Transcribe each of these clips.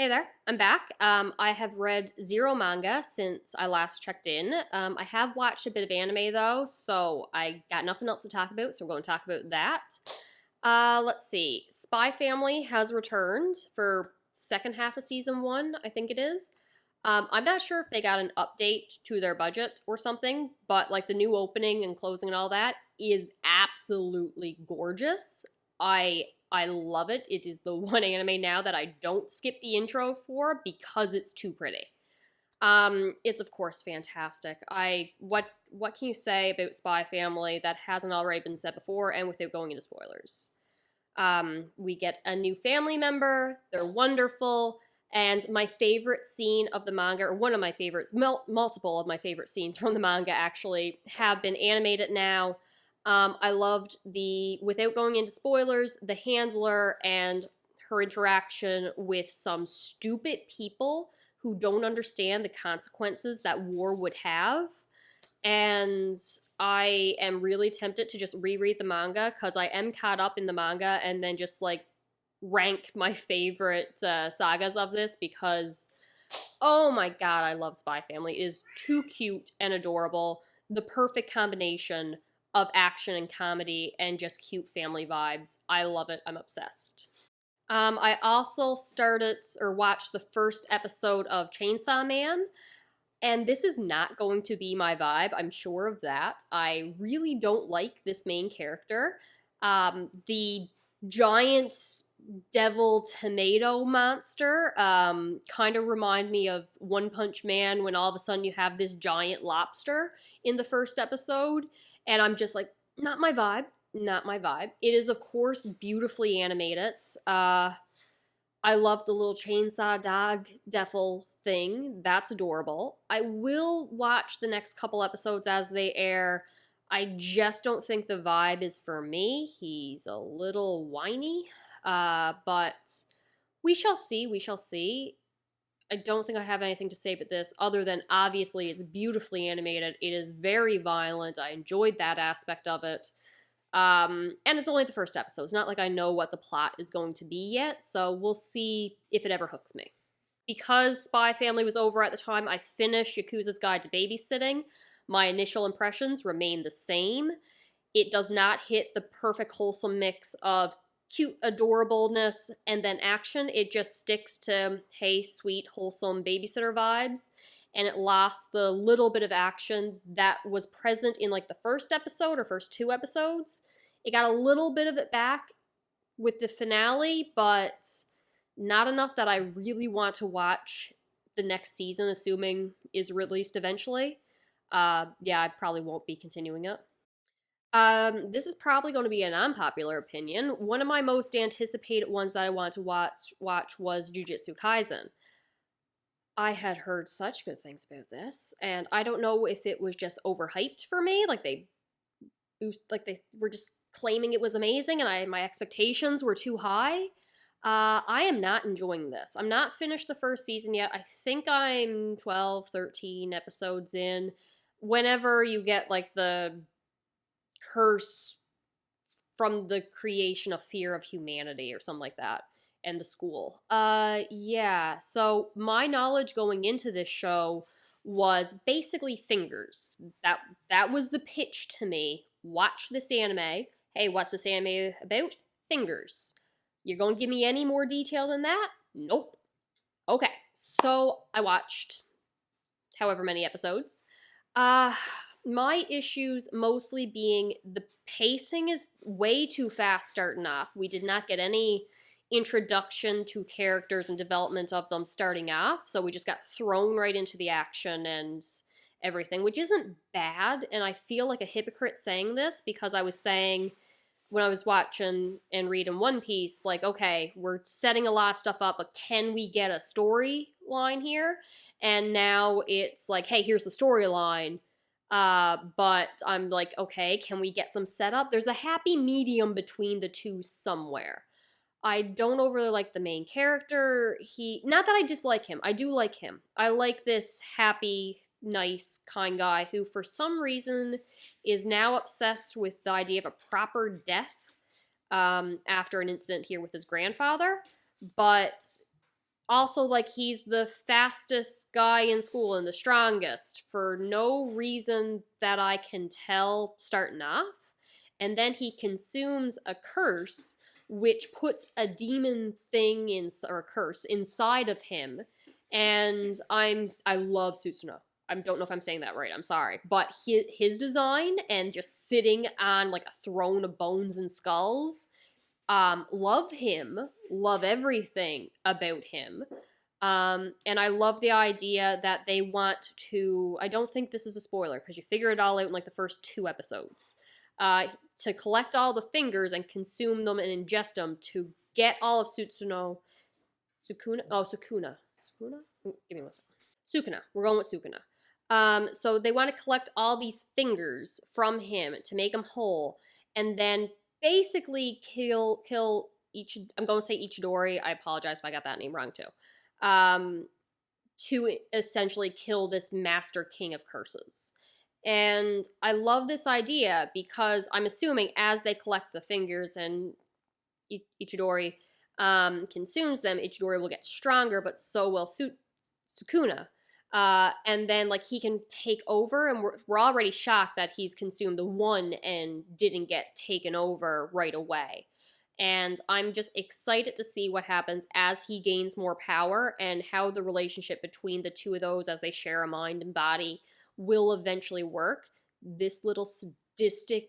Hey there, I'm back. I have read zero manga since I last checked in. I have watched a bit of anime though, so I got nothing else to talk about, so we're going to talk about that. Let's see. Spy Family has returned for second half of season one, I think it is. I'm not sure if they got an update to their budget or something, but like the new opening and closing and all that is absolutely gorgeous. I love it. It is the one anime now that I don't skip the intro for because it's too pretty. It's of course fantastic. What can you say about Spy Family that hasn't already been said before and without going into spoilers? We get a new family member. They're wonderful. And my favorite scene of the manga, or one of my favorites, multiple of my favorite scenes from the manga actually, have been animated now. I loved without going into spoilers, the handler and her interaction with some stupid people who don't understand the consequences that war would have. And I am really tempted to just reread the manga because I am caught up in the manga and then just like rank my favorite sagas of this because oh my god, I love Spy Family. It is too cute and adorable. The perfect combination of action and comedy and just cute family vibes. I love it. I'm obsessed. I also started or watched the first episode of Chainsaw Man. And this is not going to be my vibe, I'm sure of that. I really don't like this main character. The giant devil tomato monster kind of remind me of One Punch Man when all of a sudden you have this giant lobster in the first episode. And I'm just like, not my vibe. Not my vibe. It is, of course, beautifully animated. I love the little chainsaw dog devil thing. That's adorable. I will watch the next couple episodes as they air. I just don't think the vibe is for me. He's a little whiny, but we shall see. We shall see. I don't think I have anything to say about this other than obviously it's beautifully animated. It is very violent. I enjoyed that aspect of it. And it's only the first episode. It's not like I know what the plot is going to be yet, so we'll see if it ever hooks me. Because Spy Family was over at the time I finished Yakuza's Guide to Babysitting, my initial impressions remain the same. It does not hit the perfect wholesome mix of cute adorableness and then action. It just sticks to, hey, sweet, wholesome babysitter vibes. And it lost the little bit of action that was present in like the first episode or first two episodes. It got a little bit of it back with the finale, but not enough that I really want to watch the next season, assuming is released eventually. Yeah, I probably won't be continuing it. This is probably going to be an unpopular opinion. One of my most anticipated ones that I wanted to watch was Jujutsu Kaisen. I had heard such good things about this, and I don't know if it was just overhyped for me, like they were just claiming it was amazing, and my expectations were too high. I am not enjoying this. I'm not finished the first season yet. I think I'm 12, 13 episodes in. Whenever you get like the curse from the creation of fear of humanity or something like that and the school. Yeah. So my knowledge going into this show was basically fingers. That was the pitch to me. Watch this anime. Hey, what's this anime about? Fingers. You're going to give me any more detail than that? Nope. Okay. So I watched however many episodes. My issues mostly being the pacing is way too fast starting off. We did not get any introduction to characters and development of them starting off, so we just got thrown right into the action and everything, which isn't bad, and I feel like a hypocrite saying this because I was saying when I was watching and reading One Piece, like, okay, we're setting a lot of stuff up, but can we get a storyline here? And now it's like, hey, here's the storyline. But I'm like, okay, can we get some setup? There's a happy medium between the two somewhere. I don't overly like the main character. Not that I dislike him. I do like him. I like this happy, nice, kind guy who for some reason is now obsessed with the idea of a proper death after an incident here with his grandfather. But Also, like, he's the fastest guy in school and the strongest for no reason that I can tell starting off. And then he consumes a curse, which puts a demon thing in, or a curse inside of him. And I love Susanoo. I don't know if I'm saying that right. I'm sorry, but his design and just sitting on like a throne of bones and skulls. Love him. Love everything about him. And I love the idea that they want to. I don't think this is a spoiler because you figure it all out in like the first 2 episodes. To collect all the fingers and consume them and ingest them to get all of Sukuna. Sukuna? Give me one second. Sukuna. We're going with Sukuna. So they want to collect all these fingers from him to make him whole, and then basically kill each. I'm going to say Ichidori. I apologize if I got that name wrong too. To essentially kill this master king of curses. And I love this idea because I'm assuming as they collect the fingers and Ichidori consumes them, Ichidori will get stronger, but so will Sukuna. And then like he can take over, and we're already shocked that he's consumed the one and didn't get taken over right away. And I'm just excited to see what happens as he gains more power and how the relationship between the two of those as they share a mind and body will eventually work. This little sadistic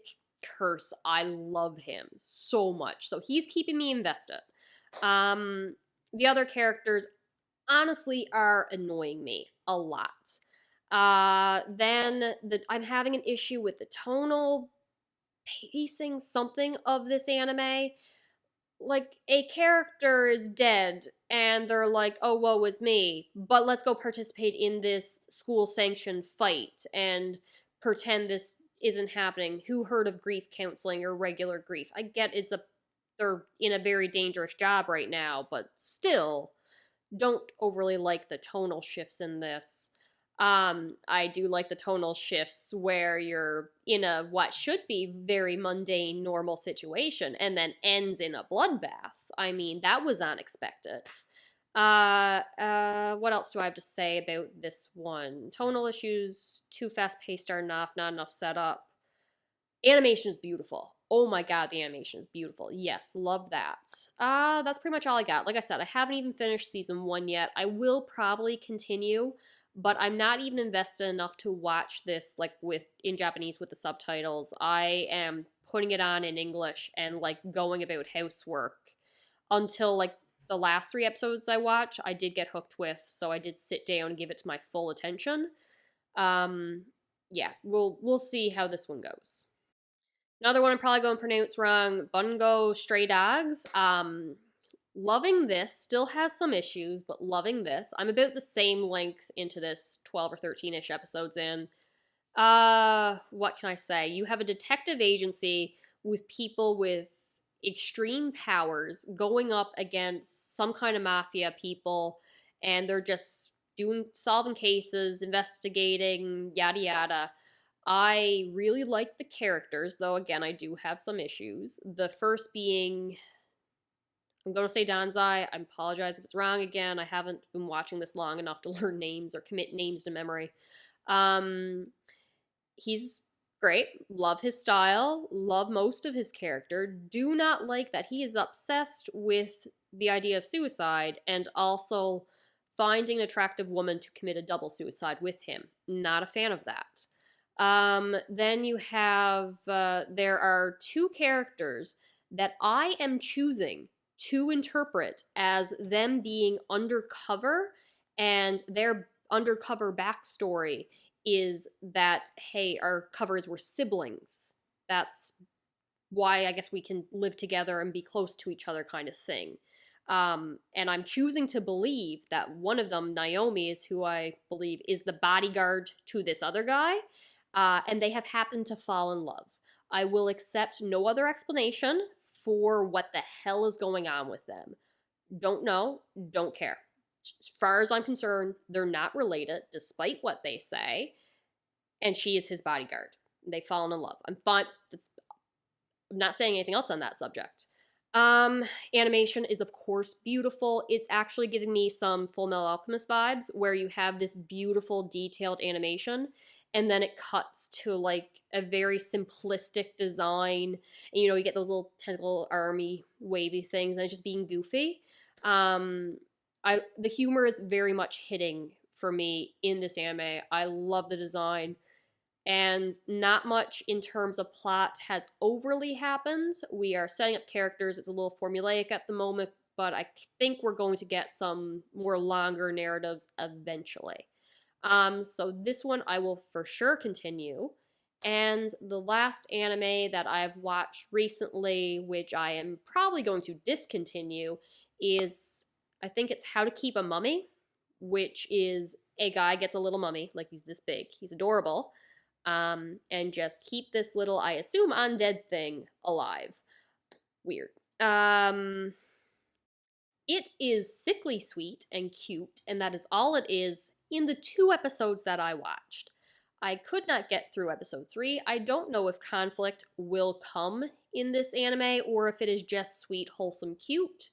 curse, I love him so much. So he's keeping me invested. The other characters honestly are annoying me a lot. Then I'm having an issue with the tonal pacing something of this anime. Like, a character is dead and they're like, oh, woe is me, but let's go participate in this school sanctioned fight and pretend this isn't happening. Who heard of grief counseling or regular grief? I get they're in a very dangerous job right now, but still don't overly like the tonal shifts in this. I do like the tonal shifts where you're in a what should be very mundane, normal situation and then ends in a bloodbath. I mean, that was unexpected. What else do I have to say about this one? Tonal issues, too fast-paced starting off, not enough setup. Animation is beautiful. Oh my god, the animation is beautiful. Yes, love that. That's pretty much all I got. Like I said, I haven't even finished season 1 yet. I will probably continue, but I'm not even invested enough to watch this like in Japanese with the subtitles. I am putting it on in English and like going about housework until like the last 3 episodes I watch, I did get hooked with, so I did sit down and give it to my full attention. Yeah, we'll see how this one goes. Another one I'm probably going to pronounce wrong, Bungou Stray Dogs. Loving this, still has some issues, but loving this. I'm about the same length into this, 12 or 13-ish episodes in. What can I say? You have a detective agency with people with extreme powers going up against some kind of mafia people, and they're just solving cases, investigating, yada yada. I really like the characters, though again I do have some issues. The first being, I'm going to say Danzai. I apologize if it's wrong again. I haven't been watching this long enough to learn names or commit names to memory. He's great. Love his style. Love most of his character. Do not like that he is obsessed with the idea of suicide and also finding an attractive woman to commit a double suicide with him. Not a fan of that. Then you have, there are 2 characters that I am choosing to interpret as them being undercover, and their undercover backstory is that, hey, our covers were siblings. That's why I guess we can live together and be close to each other kind of thing. And I'm choosing to believe that one of them, Naomi, is who I believe is the bodyguard to this other guy, and they have happened to fall in love. I will accept no other explanation for what the hell is going on with them. Don't know, don't care. As far as I'm concerned, they're not related, despite what they say, and she is his bodyguard. They've fallen in love. I'm fine. I'm not saying anything else on that subject. Um, Animation is of course beautiful. It's actually giving me some Full Metal Alchemist vibes where you have this beautiful detailed animation and then it cuts to like a very simplistic design and you get those little tentacle army wavy things and it's just being goofy. Um I the humor is very much hitting for me in this anime. I love the design and not much in terms of plot has overly happened. We are setting up characters. It's a little formulaic at the moment, but I think we're going to get some more longer narratives eventually. So this one I will for sure continue. And the last anime that I've watched recently, which I am probably going to discontinue, is I think it's How to Keep a Mummy, which is a guy gets a little mummy, like he's this big. He's adorable and just keep this little, I assume, undead thing alive. Weird. Um, it is sickly sweet and cute, and that is all it is in the 2 episodes that I watched. I could not get through episode 3. I don't know if conflict will come in this anime or if it is just sweet, wholesome, cute.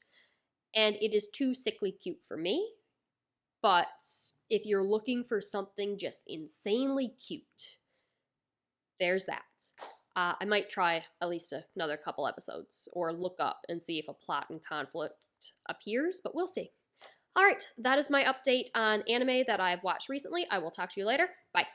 And it is too sickly cute for me. But if you're looking for something just insanely cute, there's that. I might try at least another couple episodes or look up and see if a plot and conflict appears, but we'll see. All right, that is my update on anime that I've watched recently. I will talk to you later. Bye.